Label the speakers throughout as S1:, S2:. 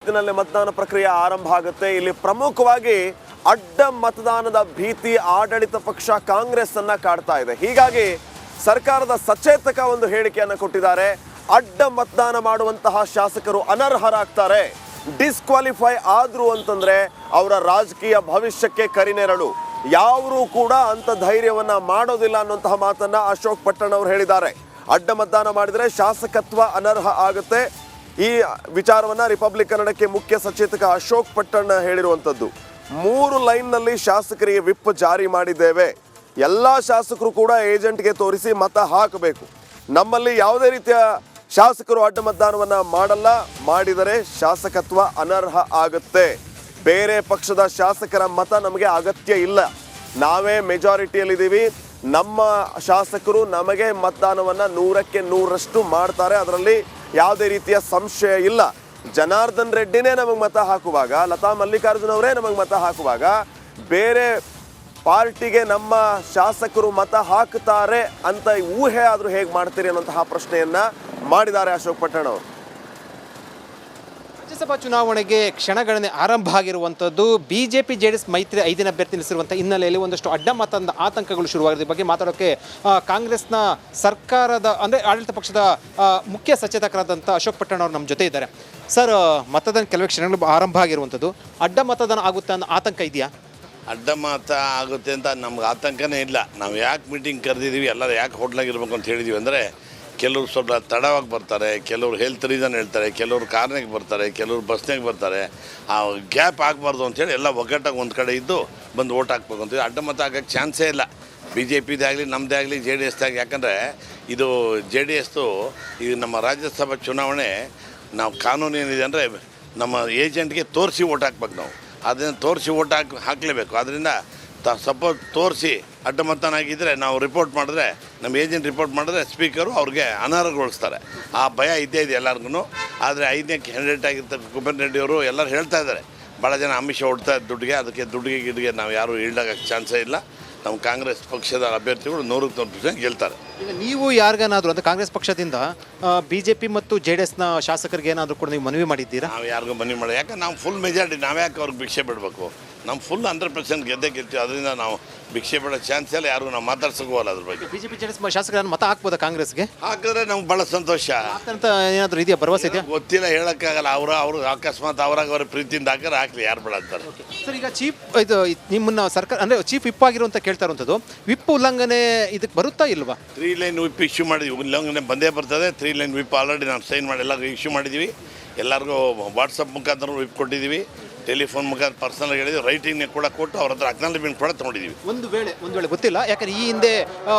S1: ಹೊತ್ತಿನಲ್ಲಿ ಮತದಾನ ಪ್ರಕ್ರಿಯೆ ಆರಂಭ ಆಗುತ್ತೆ. ಇಲ್ಲಿ ಪ್ರಮುಖವಾಗಿ ಅಡ್ಡ ಮತದಾನದ ಭೀತಿ ಆಡಳಿತ ಪಕ್ಷ ಕಾಂಗ್ರೆಸ್ ಅನ್ನ ಕಾಡ್ತಾ ಇದೆ. ಹೀಗಾಗಿ ಸರ್ಕಾರದ ಸಚೇತಕ ಒಂದು ಹೇಳಿಕೆಯನ್ನು ಕೊಟ್ಟಿದ್ದಾರೆ. ಅಡ್ಡ ಮತದಾನ ಮಾಡುವಂತಹ ಶಾಸಕರು ಅನರ್ಹರಾಗ್ತಾರೆ, ಡಿಸ್ಕ್ವಾಲಿಫೈ ಆದ್ರು ಅಂತಂದ್ರೆ ಅವರ ರಾಜಕೀಯ ಭವಿಷ್ಯಕ್ಕೆ ಕರಿನೆರಳು. ಯಾರೂ ಕೂಡ ಅಂತ ಧೈರ್ಯವನ್ನ ಮಾಡೋದಿಲ್ಲ ಅನ್ನುವಂತಹ ಮಾತನ್ನ ಅಶೋಕ್ ಪಟ್ಟಣ್ ಅವರು ಹೇಳಿದ್ದಾರೆ. ಅಡ್ಡ ಮತದಾನ ಮಾಡಿದರೆ ಶಾಸಕತ್ವ ಅನರ್ಹ ಆಗುತ್ತೆ. ಈ ವಿಚಾರವನ್ನ ರಿಪಬ್ಲಿಕ್ ಕನ್ನಡಕ್ಕೆ ಮುಖ್ಯ ಸಚೇತಕ ಅಶೋಕ್ ಪಟ್ಟಣ್ ಹೇಳಿರುವಂಥದ್ದು. 3 ಲೈನ್ನಲ್ಲಿ ಶಾಸಕರಿಗೆ ವಿಪ್ ಜಾರಿ ಮಾಡಿದ್ದೇವೆ. ಎಲ್ಲ ಶಾಸಕರು ಕೂಡ ಏಜೆಂಟ್ಗೆ ತೋರಿಸಿ ಮತ ಹಾಕಬೇಕು. ನಮ್ಮಲ್ಲಿ ಯಾವುದೇ ರೀತಿಯ ಶಾಸಕರು ಅಡ್ಡ ಮತದಾನವನ್ನ ಮಾಡಲ್ಲ, ಮಾಡಿದರೆ ಶಾಸಕತ್ವ ಅನರ್ಹ ಆಗುತ್ತೆ. ಬೇರೆ ಪಕ್ಷದ ಶಾಸಕರ ಮತ ನಮಗೆ ಅಗತ್ಯ ಇಲ್ಲ. ನಾವೇ ಮೆಜಾರಿಟಿಯಲ್ಲಿದ್ದೀವಿ. ನಮ್ಮ ಶಾಸಕರು ನಮಗೆ ಮತದಾನವನ್ನ 100ಕ್ಕೆ 100ರಷ್ಟು ಮಾಡ್ತಾರೆ. ಅದರಲ್ಲಿ ಯಾವುದೇ ರೀತಿಯ ಸಂಶಯ ಇಲ್ಲ. ಜನಾರ್ದನ್ ರೆಡ್ಡಿನೇ ನಮಗೆ ಮತ ಹಾಕುವಾಗ, ಲತಾ ಮಲ್ಲಿಕಾರ್ಜುನ್ ಅವರೇ ನಮಗೆ ಮತ ಹಾಕುವಾಗ, ಬೇರೆ ಪಾರ್ಟಿಗೆ ನಮ್ಮ ಶಾಸಕರು ಮತ ಹಾಕ್ತಾರೆ ಅಂತ ಊಹೆ ಆದರೂ ಹೇಗೆ ಮಾಡ್ತೀರಿ ಅನ್ನೋಂತಹ ಪ್ರಶ್ನೆಯನ್ನ ಮಾಡಿದ್ದಾರೆ ಅಶೋಕ್ ಪಟ್ಟಣ್ ಅವರು.
S2: ರಾಜ್ಯಸಭಾ ಚುನಾವಣೆಗೆ ಕ್ಷಣಗಣನೆ ಆರಂಭ ಆಗಿರುವಂಥದ್ದು. ಬಿಜೆಪಿ ಜೆಡಿಎಸ್ ಮೈತ್ರಿ 5 ಅಭ್ಯರ್ಥಿ ನಿಲ್ಲಿಸಿರುವಂಥ ಹಿನ್ನೆಲೆಯಲ್ಲಿ ಒಂದಷ್ಟು ಅಡ್ಡ ಮತದ ಆತಂಕಗಳು ಶುರುವಾಗಿದೆ. ಬಗ್ಗೆ ಮಾತಾಡೋಕ್ಕೆ ಕಾಂಗ್ರೆಸ್ನ ಸರ್ಕಾರದ ಅಂದರೆ ಆಡಳಿತ ಪಕ್ಷದ ಮುಖ್ಯ ಸಚೇತಕರಾದಂಥ ಅಶೋಕ್ ಪಟ್ಟಣ್ ಅವರು ನಮ್ಮ ಜೊತೆ ಇದ್ದಾರೆ. ಸರ್, ಮತದಾನ ಕೆಲವೇ ಕ್ಷಣಗಳು ಆರಂಭ ಆಗಿರುವಂಥದ್ದು. ಅಡ್ಡ ಮತದಾನ ಆಗುತ್ತೆ ಅನ್ನೋ ಆತಂಕ ಇದೆಯಾ?
S3: ಅಡ್ಡ ಮತ ಆಗುತ್ತೆ ಅಂತ ನಮ್ಗೆ ಆತಂಕನೇ ಇಲ್ಲ. ನಾವು ಯಾಕೆ ಮೀಟಿಂಗ್ ಕರೆದಿದ್ದೀವಿ, ಎಲ್ಲರೂ ಯಾಕೆ ಹೋಟ್ಲಾಗಿರ್ಬೇಕು ಅಂತ ಹೇಳಿದ್ದೀವಿ ಅಂದರೆ, ಕೆಲವರು ಸ್ವಲ್ಪ ತಡವಾಗಿ ಬರ್ತಾರೆ, ಕೆಲವರು ಹೆಲ್ತ್ ರೀಸನ್ ಹೇಳ್ತಾರೆ, ಕೆಲವರು ಕಾರ್ನಾಗೆ ಬರ್ತಾರೆ, ಕೆಲವರು ಬಸ್ನಾಗೆ ಬರ್ತಾರೆ. ಆ ಗ್ಯಾಪ್ ಆಗಬಾರ್ದು ಅಂಥೇಳಿ ಎಲ್ಲ ಒಗ್ಗಟ್ಟಾಗಿ ಒಂದು ಕಡೆ ಇದ್ದು ಬಂದು ಓಟ್ ಹಾಕ್ಬೇಕು ಅಂತೀವಿ. ಅಡ್ಡ ಮತ ಆಗೋಕ್ಕೆ ಚಾನ್ಸೇ ಇಲ್ಲ. ಬಿ ಜೆ ಪಿದೇ ಆಗಲಿ ನಮ್ಮದೇ ಆಗಲಿ ಜೆ ಡಿ ಎಸ್ದಾಗಲಿ. ಯಾಕಂದರೆ ಇದು ಜೆ ಡಿ ಎಸ್ದು ಇದು ನಮ್ಮ ರಾಜ್ಯಸಭಾ ಚುನಾವಣೆ. ನಾವು ಕಾನೂನು ಏನಿದೆ ಅಂದರೆ ನಮ್ಮ ಏಜೆಂಟ್ಗೆ ತೋರಿಸಿ ಓಟ್ ಹಾಕ್ಬೇಕು. ನಾವು ಅದನ್ನು ತೋರಿಸಿ ಓಟ್ ಹಾಕಲೇಬೇಕು. ಅದರಿಂದ ಸಪೋಸ್ ತೋರಿಸಿ ಅಡ್ಡ ಮತದಾನ ಆಗಿದ್ದರೆ ನಾವು ರಿಪೋರ್ಟ್ ಮಾಡಿದ್ರೆ, ನಮ್ಮ ಏಜೆಂಟ್ ರಿಪೋರ್ಟ್ ಮಾಡಿದ್ರೆ ಸ್ಪೀಕರು ಅವ್ರಿಗೆ ಅನರ್ಹಗೊಳಿಸ್ತಾರೆ. ಆ ಭಯ ಇದ್ದೇ ಇದೆ ಎಲ್ಲರಿಗೂ. ಆದರೆ 5ನೇ ಕ್ಯಾಂಡಿಡೇಟ್ ಆಗಿರ್ತಕ್ಕ ಕುಬೇರ್ ರೆಡ್ಡಿ ಅವರು ಎಲ್ಲರೂ ಹೇಳ್ತಾ ಇದ್ದಾರೆ, ಭಾಳ ಜನ ಆಮಿಷ ಹೊಡ್ತಾ ದುಡ್ಡಿಗೆ. ಅದಕ್ಕೆ ದುಡ್ಡಿಗೆ ನಾವು ಯಾರೂ ಈಡಾಗಕ್ಕೆ ಚಾನ್ಸೇ ಇಲ್ಲ. ನಮ್ಮ ಕಾಂಗ್ರೆಸ್ ಪಕ್ಷದ ಅಭ್ಯರ್ಥಿಗಳು 100% ಗೆಲ್ತಾರೆ.
S2: ಈಗ ನೀವು ಯಾರಿಗಾನಾದರೂ ಅಂತ ಕಾಂಗ್ರೆಸ್ ಪಕ್ಷದಿಂದ BJP ಮತ್ತು JDSನ ಶಾಸಕರಿಗೆ ಏನಾದರೂ ಕೂಡ ನೀವು ಮನವಿ ಮಾಡಿದ್ದೀರಾ?
S3: ನಾವು ಯಾರಿಗೂ ಮನವಿ ಮಾಡಿ, ಯಾಕಂದ್ರೆ ನಾವು ಫುಲ್ ಮೆಜಾರಿಟಿ. ನಾವು ಯಾಕೆ ಅವ್ರಿಗೆ ಭಿಕ್ಷೆ ಬಿಡಬೇಕು? ನಮ್ಮ ಫುಲ್ 100% ಗೆಲ್ತೀವಿ. ಅದರಿಂದ ನಾವು ಭಿಕ್ಷೆ ಬಿಡೋ ಚಾನ್ಸ್ ಇಲ್ಲ. ಯಾರು ನಾವು ಮಾತಾಡ್ಸೋಲ್ಲ ಅದ್ರ ಬಗ್ಗೆ.
S2: BJP JDS ಶಾಸಕರನ್ನು ಮತ ಹಾಕ್ಬೋದಾ ಕಾಂಗ್ರೆಸ್ಗೆ?
S3: ಹಾಕಿದ್ರೆ ನಮ್ಗೆ ಭಾಳ ಸಂತೋಷ.
S2: ಅಂತ ಏನಾದರೂ ಇದೆಯಾ, ಭರವಸೆ ಇದೆಯಾ?
S3: ಗೊತ್ತಿಲ್ಲ, ಹೇಳೋಕ್ಕಾಗಲ್ಲ. ಅವರು ಅಕಸ್ಮಾತ್ ಅವ್ರ ಪ್ರೀತಿಯಿಂದ ಹಾಕಿದ್ರೆ ಹಾಕ್ಲಿ, ಯಾರು ಬೇಡ ಅಂತಾರೆ.
S2: ಸರ್, ಈಗ ಚೀಫ್ ಇದು ನಿಮ್ಮನ್ನ ಸರ್ಕಾರ ಅಂದರೆ ಚೀಫ್ ವಿಪ್ ಆಗಿರೋ ಅಂತ ಕೇಳ್ತಾ ಇರುವಂಥದ್ದು, ವಿಪ್ ಉಲ್ಲಂಘನೆ ಇದಕ್ಕೆ ಬರುತ್ತಾ ಇಲ್ವಾ?
S3: 3 ಲೈನ್ ವಿಪ್ ಇಶ್ಯೂ ಮಾಡಿದ್ವಿ. ಉಲ್ಲಂಘನೆ ಬಂದೇ ಬರ್ತದೆ. 3 ಲೈನ್ ವಿಪ್ ಆಲ್ರೆಡಿ ನಾವು ಸೈನ್ ಮಾಡಿ ಎಲ್ಲರಿಗೂ ಇಶ್ಯೂ ಮಾಡಿದ್ದೀವಿ. ಎಲ್ಲರಿಗೂ ವಾಟ್ಸಪ್ ಮುಖಾಂತರ ವಿಪ್ ಕೊಟ್ಟಿದ್ದೀವಿ, ಟೆಲಿಫೋನ್ ಮುಖಾಂತರ ಪರ್ಸನಲ್ ಹೇಳಿದ್ವಿ, ರೈಟಿಂಗ್ ಕೂಡ ಕೊಟ್ಟು ಅವ್ರ ಹತ್ರ ಅಕ್ನಾಲಜ್ಮೆಂಟ್ ಕೂಡ ತೊಗೊಂಡಿದ್ದೀವಿ.
S2: ಒಂದು ವೇಳೆ ಗೊತ್ತಿಲ್ಲ, ಯಾಕಂದ್ರೆ ಈ ಹಿಂದೆ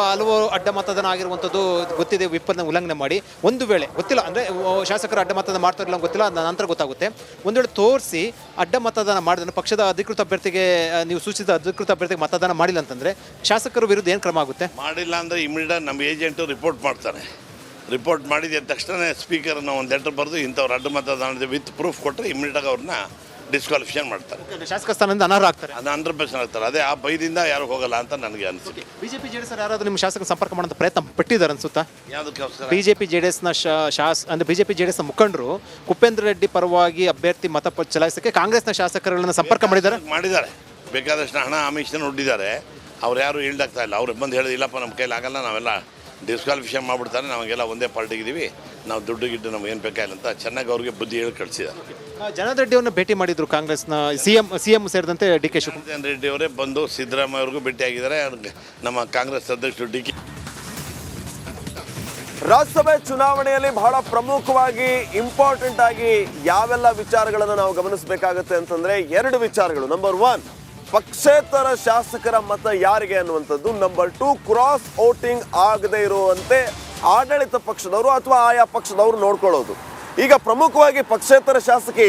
S2: ಹಲವು ಅಡ್ಡ ಮತದಾನ ಆಗಿರುವಂಥದ್ದು ಗೊತ್ತಿದೆ, ವಿಪ್ಪನ್ನು ಉಲ್ಲಂಘನೆ ಮಾಡಿ. ಒಂದು ವೇಳೆ ಗೊತ್ತಿಲ್ಲ ಅಂದರೆ ಶಾಸಕರು ಅಡ್ಡ ಮತದಾನ ಮಾಡ್ತಾರಿಲ್ಲ ಗೊತ್ತಿಲ್ಲ, ನಂತರ ಗೊತ್ತಾಗುತ್ತೆ. ಒಂದು ವೇಳೆ ತೋರಿಸಿ ಅಡ್ಡ ಮತದಾನ ಮಾಡಿದ್ರೆ ಪಕ್ಷದ ಅಧಿಕೃತ ಅಭ್ಯರ್ಥಿಗೆ, ನೀವು ಸೂಚಿಸಿದ ಅಧಿಕೃತ ಅಭ್ಯರ್ಥಿಗೆ ಮತದಾನ ಮಾಡಿಲ್ಲ ಅಂತಂದರೆ ಶಾಸಕರ ವಿರುದ್ಧ ಏನು ಕ್ರಮ ಆಗುತ್ತೆ?
S3: ಮಾಡಿಲ್ಲ ಅಂದರೆ ಇಮಿಡಿಯೇಟ್ ನಮ್ಮ ಏಜೆಂಟು ರಿಪೋರ್ಟ್ ಮಾಡ್ತಾರೆ. ರಿಪೋರ್ಟ್ ಮಾಡಿದ ತಕ್ಷಣ ಸ್ಪೀಕರ್ನ ಒಂದು ಲೆಟರ್ ಬರೆದು ಇಂಥವ್ರು ಅಡ್ಡ ಮತದಾನ ವಿತ್ ಪ್ರೂಫ್ ಕೊಟ್ಟರೆ ಇಮಿಡಿಯೇಟಾಗಿ ಅವ್ರನ್ನ ಡಿಸ್ಕ್ವಾಲಿಫಿಕೇಷನ್ ಮಾಡ್ತಾರೆ.
S2: ಶಾಸಕ ಸ್ಥಾನದಿಂದ ಅನರ್ಹ ಆಗ್ತಾರೆ.
S3: ಅದು 100% ಆಗ್ತಾರೆ. ಅದೇ ಆ ಭಯದಿಂದ ಯಾರು ಹೋಗಲ್ಲ ಅಂತ ನನಗೆ ಅನಿಸುತ್ತೆ.
S2: BJP JDS ಯಾರಾದರೂ ನಿಮ್ಮ ಶಾಸಕ ಸಂಪರ್ಕ ಮಾಡೋಂಥ ಪ್ರಯತ್ನ ಪಟ್ಟಿದ್ದಾರೆ ಅನ್ಸುತ್ತಾ?
S3: ಯಾವುದಕ್ಕೋಸ್ಕರ?
S2: BJP JDSನ ಅಂದರೆ BJP JDSನ ಮುಖಂಡರು ಕುಪೇಂದ್ರ ರೆಡ್ಡಿ ಪರವಾಗಿ ಅಭ್ಯರ್ಥಿ ಮತ ಚಲಾಯಿಸಕ್ಕೆ ಕಾಂಗ್ರೆಸ್ನ ಶಾಸಕರುಗಳನ್ನ ಸಂಪರ್ಕ ಮಾಡಿದ್ದಾರೆ.
S3: ಬೇಕಾದಷ್ಟು ಹಣ ಆಮಿಷನ ಹೊಡ್ಡಿದ್ದಾರೆ. ಅವ್ರು ಯಾರು ಈಲ್ಡಾಗ್ತಾ ಇಲ್ಲ. ಅವ್ರು ಬಂದು ಹೇಳಿದ್ರು, ಇಲ್ಲಪ್ಪ ನಮ್ಮ ಕೈಲಿ ಆಗಲ್ಲ, ನಾವೆಲ್ಲ ಡಿಸ್ಕ್ವಾಲಿಫಿಕೇಷನ್ ಮಾಡಿಬಿಡ್ತಾರೆ, ನಮಗೆಲ್ಲ ಒಂದೇ ಪಾರ್ಟಿಗಿದ್ದೀವಿ, ನಾವು ದುಡ್ಡು ಗಿಡ್ಡು ನಮ್ಗೆ ಏನು ಬೇಕಾಗಿಲ್ಲ ಅಂತ ಚೆನ್ನಾಗಿ ಅವ್ರಿಗೆ ಬುದ್ಧಿ ಹೇಳಿ ಕಳಿಸಿದ್ದಾರೆ.
S2: ಜನಾರ್ದನ್ ರೆಡ್ಡಿ ಅವ್ರನ್ನ ಭೇಟಿ ಮಾಡಿದ್ರು ಕಾಂಗ್ರೆಸ್ನ ಸಿಎಂ ಸೇರಿದಂತೆ DK ಶಿವಕುಮಾರ್.
S3: ಜನಾರ್ದನ್ ರೆಡ್ಡಿ ಅವರೇ ಬಂದು ಸಿದ್ದರಾಮಯ್ಯ ಅವ್ರಿಗೂ ಭೇಟಿಯಾಗಿದ್ದಾರೆ. ನಮ್ಮ ಕಾಂಗ್ರೆಸ್ ಅಧ್ಯಕ್ಷರು DK.
S1: ರಾಜ್ಯಸಭೆ ಚುನಾವಣೆಯಲ್ಲಿ ಬಹಳ ಪ್ರಮುಖವಾಗಿ ಇಂಪಾರ್ಟೆಂಟ್ ಆಗಿ ಯಾವೆಲ್ಲ ವಿಚಾರಗಳನ್ನು ನಾವು ಗಮನಿಸಬೇಕಾಗುತ್ತೆ ಅಂತಂದ್ರೆ 2 ವಿಚಾರಗಳು. ನಂಬರ್ 1, ಪಕ್ಷೇತರ ಶಾಸಕರ ಮತ ಯಾರಿಗೆ ಅನ್ನುವಂಥದ್ದು. ನಂಬರ್ 2, ಕ್ರಾಸ್ ವೋಟಿಂಗ್ ಆಗದೆ ಇರುವಂತೆ ಆಡಳಿತ ಪಕ್ಷದವರು ಅಥವಾ ಆಯಾ ಪಕ್ಷದವರು ನೋಡ್ಕೊಳ್ಳೋದು. ಈಗ ಪ್ರಮುಖವಾಗಿ ಪಕ್ಷೇತರ ಶಾಸಕಿ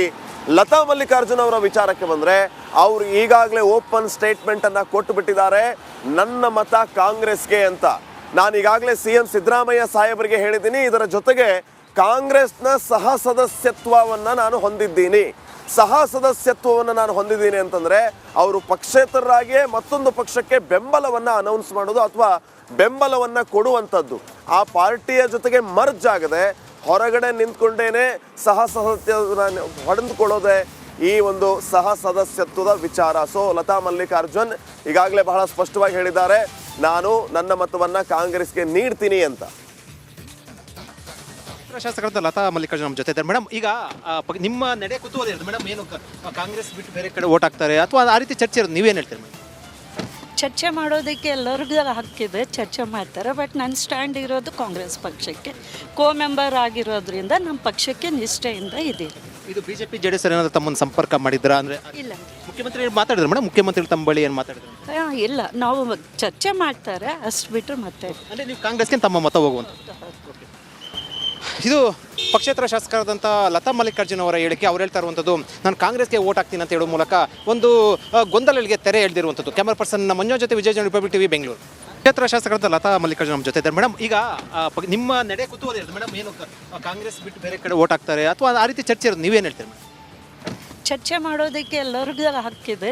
S1: ಲತಾ ಮಲ್ಲಿಕಾರ್ಜುನ್ ಅವರ ವಿಚಾರಕ್ಕೆ ಬಂದ್ರೆ, ಅವರು ಈಗಾಗಲೇ ಓಪನ್ ಸ್ಟೇಟ್ಮೆಂಟ್ ಅನ್ನ ಕೊಟ್ಟು ಬಿಟ್ಟಿದ್ದಾರೆ, ನನ್ನ ಮತ ಕಾಂಗ್ರೆಸ್ಗೆ ಅಂತ. ನಾನು ಈಗಾಗಲೇ CM ಸಿದ್ದರಾಮಯ್ಯ ಸಾಹೇಬರಿಗೆ ಹೇಳಿದ್ದೀನಿ, ಇದರ ಜೊತೆಗೆ ಕಾಂಗ್ರೆಸ್ನ ಸಹ ಸದಸ್ಯತ್ವವನ್ನು ನಾನು ಹೊಂದಿದ್ದೀನಿ. ಸಹ ಸದಸ್ಯತ್ವವನ್ನು ನಾನು ಹೊಂದಿದ್ದೀನಿ ಅಂತಂದ್ರೆ ಅವರು ಪಕ್ಷೇತರರಾಗಿಯೇ ಮತ್ತೊಂದು ಪಕ್ಷಕ್ಕೆ ಬೆಂಬಲವನ್ನು ಅನೌನ್ಸ್ ಮಾಡೋದು ಅಥವಾ ಬೆಂಬಲವನ್ನು ಕೊಡುವಂಥದ್ದು. ಆ ಪಾರ್ಟಿಯ ಜೊತೆಗೆ ಮರ್ಜ್ ಆಗದೆ ಹೊರಗಡೆ ನಿಂತ್ಕೊಂಡೇನೆ ಸಹ ಸದಸ್ಯರನ್ನ ಹೊಡೆದುಕೊಳ್ಳೋದೇ ಈ ಒಂದು ಸಹ ಸದಸ್ಯತ್ವದ ವಿಚಾರ. ಸೊ ಲತಾ ಮಲ್ಲಿಕಾರ್ಜುನ್ ಈಗಾಗಲೇ ಬಹಳ ಸ್ಪಷ್ಟವಾಗಿ ಹೇಳಿದ್ದಾರೆ, ನಾನು ನನ್ನ ಮತವನ್ನ ಕಾಂಗ್ರೆಸ್ಗೆ ನೀಡ್ತೀನಿ ಅಂತ.
S2: ಶಾಸಕರಾದ ಲತಾ ಮಲ್ಲಿಕಾರ್ಜುನ್ ನಮ್ಮ ಜೊತೆ ಇದ್ದಾರೆ. ಮೇಡಮ್, ಈಗ ನಿಮ್ಮ ನಡೆ ಕುತೂಹಲ ಇರೋದು ಮೇಡಮ್, ಏನು ಕಾಂಗ್ರೆಸ್ ಬಿಟ್ಟು ಬೇರೆ ಕಡೆ ಓಟ್ ಹಾಕ್ತಾರೆ ಅಥವಾ ಆ ರೀತಿ ಚರ್ಚೆ ಇರೋದು, ನೀವೇನು ಹೇಳ್ತೀರಿ ಮೇಡಮ್?
S4: ಚರ್ಚೆ ಮಾಡೋದಕ್ಕೆ ಎಲ್ಲರಿಗೂ ಹಕ್ಕಿದೆ, ಚರ್ಚೆ ಮಾಡ್ತಾರೆ. ಬಟ್ ನನ್ನ ಸ್ಟ್ಯಾಂಡ್ ಇರೋದು ಕಾಂಗ್ರೆಸ್ ಪಕ್ಷಕ್ಕೆ, ಮೆಂಬರ್ ಆಗಿರೋದ್ರಿಂದ ನಮ್ಮ ಪಕ್ಷಕ್ಕೆ ನಿಷ್ಠೆಯಿಂದ ಇದ್ದೀರಿ.
S2: ಇದು ಬಿಜೆಪಿ ಜೆಡಿಎಸ್ ಏನಾದ್ರು ತಮ್ಮನ್ನು ಸಂಪರ್ಕ ಮಾಡಿದ್ರಾ? ಅಂದರೆ
S4: ಇಲ್ಲ
S2: ಮುಖ್ಯಮಂತ್ರಿ ಮಾತಾಡಿದ್ರು ಮೇಡಮ್, ಮುಖ್ಯಮಂತ್ರಿ ತಮ್ಮ ಬಳಿ ಏನು ಮಾತಾಡಿದ್ರು?
S4: ಇಲ್ಲ, ನಾವು ಚರ್ಚೆ ಮಾಡ್ತಾರೆ ಅಷ್ಟು ಬಿಟ್ಟರೆ ಮತ್ತೆ
S2: ಅಂದರೆ ನೀವು ಕಾಂಗ್ರೆಸ್ಗೆ ತಮ್ಮ ಮತ ಹೋಗುವಂಥ. ಇದು ಪಕ್ಷೇತರ ಶಾಸಕರಾದಂಥ ಲತಾ ಮಲ್ಲಿಕಾರ್ಜುನ್ ಅವರ ಹೇಳಿಕೆ. ಅವ್ರು ಹೇಳ್ತಾ ಇರುವಂಥದ್ದು, ನಾನು ಕಾಂಗ್ರೆಸ್ಗೆ ಓಟ್ ಹಾಕ್ತೀನಿ ಅಂತ ಹೇಳೋ ಮೂಲಕ ಒಂದು ಗೊಂದಲಗಳಿಗೆ ತೆರೆ ಎಳೆದಿರುವಂಥದ್ದು. ಕ್ಯಾಮರಾ ಪರ್ಸನ್ ಮಂಜು ಜೊತೆ ವಿಜಯ್ ರಿಪಬ್ಲಿಕ್ ಟಿವಿ ಬೆಂಗಳೂರು. ಪಕ್ಷೇತರ ಶಾಸಕರಾದ ಲತಾ ಮಲ್ಲಿಕಾರ್ಜುನ್ ನಮ್ಮ ಜೊತೆ ಇದ್ದಾರೆ. ಮೇಡಮ್, ಈಗ ನಿಮ್ಮ ನಡೆ ಕುತೂಹಲ ಇರೋದು ಮೇಡಮ್, ಏನು ಕಾಂಗ್ರೆಸ್ ಬಿಟ್ಟು ಬೇರೆ ಕಡೆ ಓಟ್ ಹಾಕ್ತಾರೆ ಅಥವಾ ಆ ರೀತಿ ಚರ್ಚೆ ಇರೋದು, ನೀವೇನು ಹೇಳ್ತೀರಿ ಮೇಡಮ್?
S4: ಚರ್ಚೆ ಮಾಡೋದಕ್ಕೆ ಎಲ್ಲರಿಗೂ ಹಕ್ಕಿದೆ,